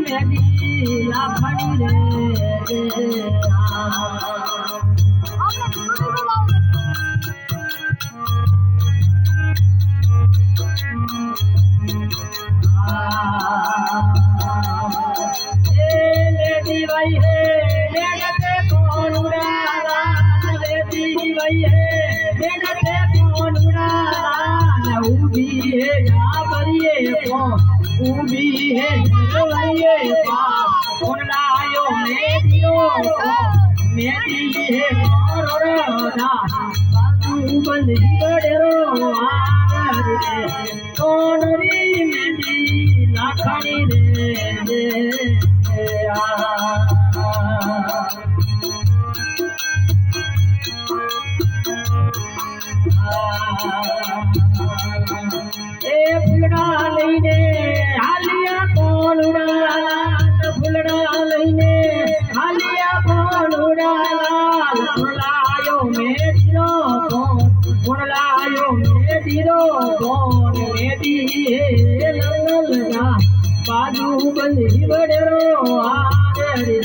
मेरी लाखड़ी रे लेडी भाई है लेडते कौन उड़ाला लेडी भाई है लेडते कौन उड़ाला उभी है या बरिए कौन उभी है जलवाइए पास कौन लायो मेरी है करोड़ा बाजू बंद बड़ेरो आगर रे कौन री मेरी लाखड़ी रे फुलड़ा लईने हालिया कौन उड़ाला फुलड़ा लईने हालिया कौन उड़ाला फुलायो मेदिरो कौन मेदी है ललगा बाजू बंदी बड़ेरो आगर रे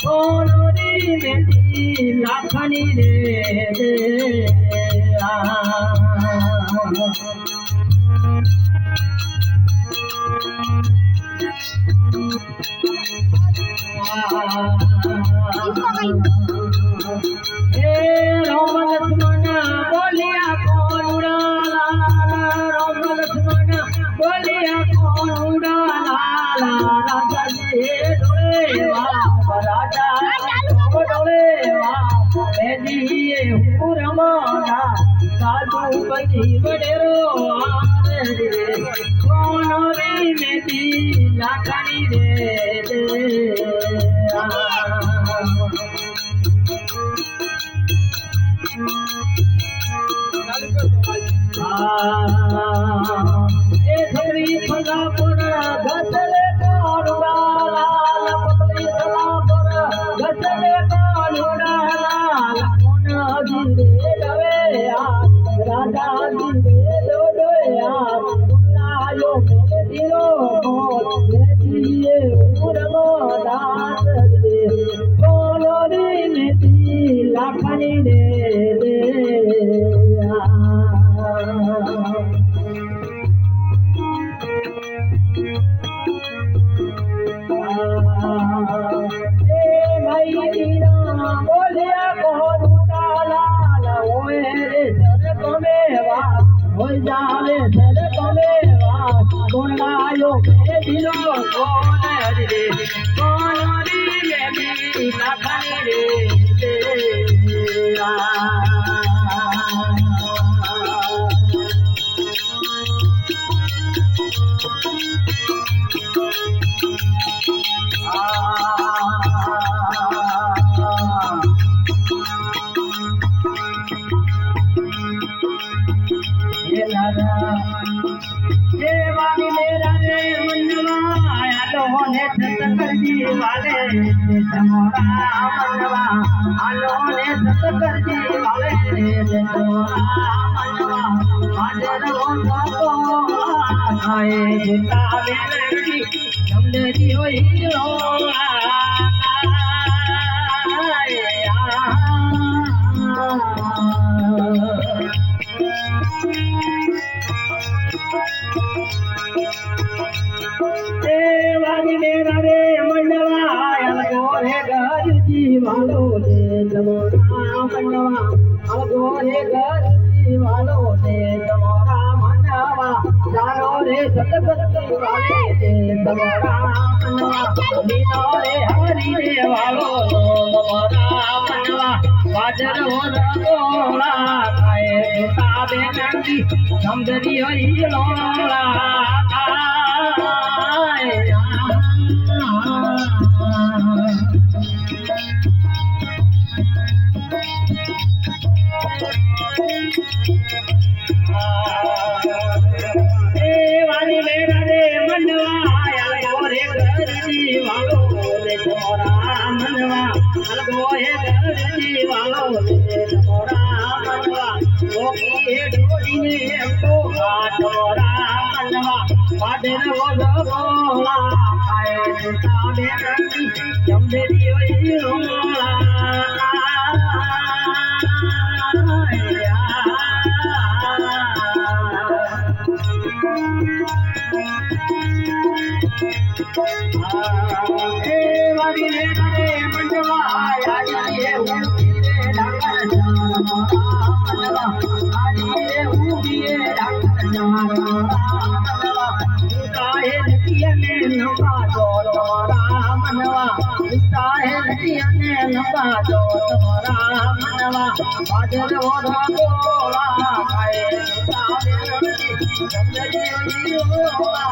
कौन री मेदी लाखनी रे राम लक्ष्मण बोलिया कौन उड़ाला राम लक्ष्मण बोलिया कौन उड़ाला राजा जी डोले राजा डोले मेरी रमाना साधु बजी बड़ेरो रे कौन रे मेरी लाखनी रे थोड़ी फला पर गजले कौन उड़ाला पतली फला पर गजले कौन उड़ाला कौन धीरे डवे राजा धीरे दो लायो मेदिरो मेदिए उरमदास रे कौन रे मेदी लाखनी रे बोलिया कौन उड़ाला ओए रे सर कमेवा हो जावे सर कमेवा कौन लायो मेदिरो कौन रे मेरी लाखनी रे देवानी मेरा रे मनवा आलो ने सतकरजी वाले तमोरा मनवा आलो ने सतकरजी वाले तमोरा मनवा हाजर हो तो आए जितावे लड़ी समझी होई रो देवानी मेरा रे मंडवा गोरे घर जीवालो दे तमोरा मंडवा गोरे घर जीवालो दे तमोरा मंडवा जानो रे सतगति वाले दे तमोरा मंडवा दीनो रे हरि रे वालो तमोरा मंडवा बाजर हो लोला खाए ताबे नंदी समझरी होई लोला वाली मेरा रे मनवा गोरे गरजी वालो रे तोरा मनवा गोरे गरजी वालो रे तोरा मनवा ओ की डोरी ने हमको तोरा मनवा पादर वो बोला आए साबे नंदी जमदे दियो रोला वाली ले रे मनवा आई रे उड़े ढाकर मनवा आई रे उड़े ढाकर मनवा काहे नदिया में नवा तोरा मनवा काहे नदिया में नवा तोरा मनवा बादल ओढ़ा बोला काहे सारे रंगी जंगली होला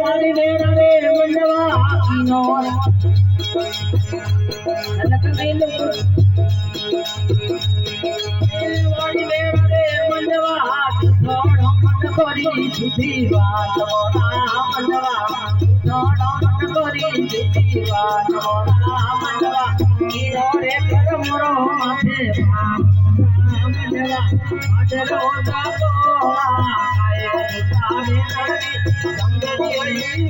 वाली ले रे मनवा नो वाली ले रे मनवा थोड़ा मन कोरी दीवा मनवा थोड़ा मन कोरी दीवा मनवा कीरो रे कर मोरो माथे मनवा माथरो दा बोला आए सारे रंगी जंगली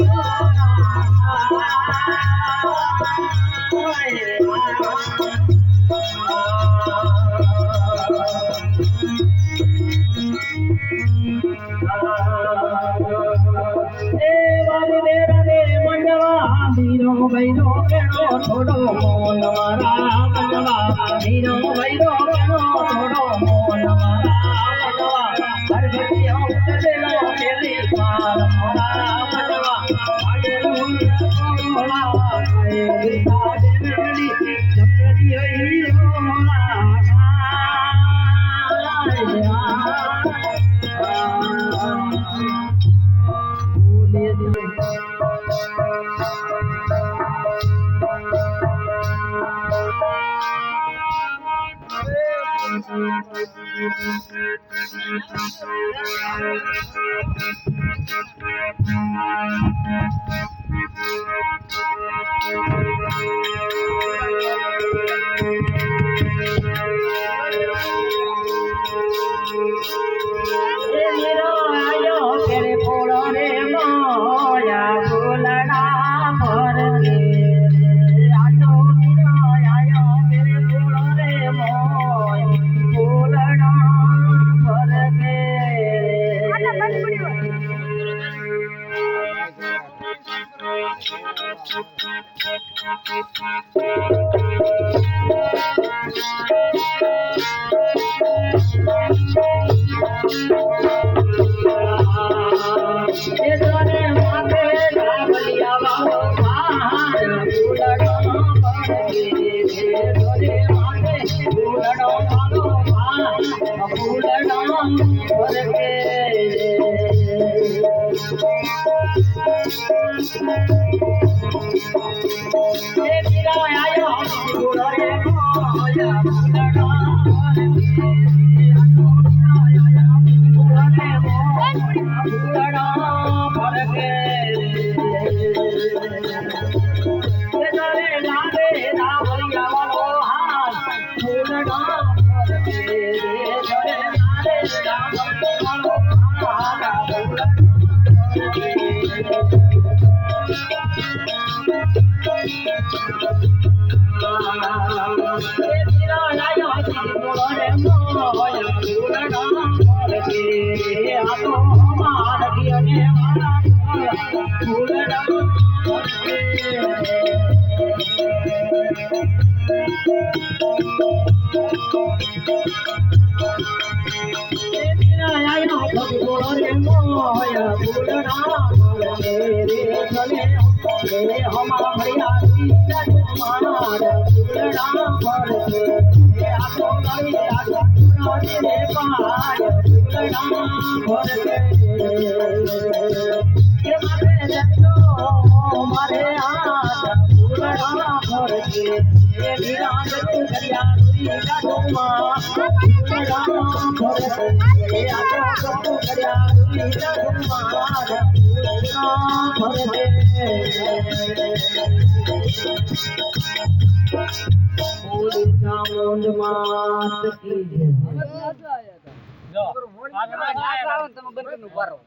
भैरो केनो थोड़ो मोन मारा मनवा हीरो भैरो केनो थोड़ो मोन मारा मनवा हर गतिया उतरेलो केली पार मोरा मनवा आडू होला आए साडे मेली जपदी होई होला બોલી ચામુંડ માત કી જય. જો આગળ આવો તમે બંધ ઉભા રહો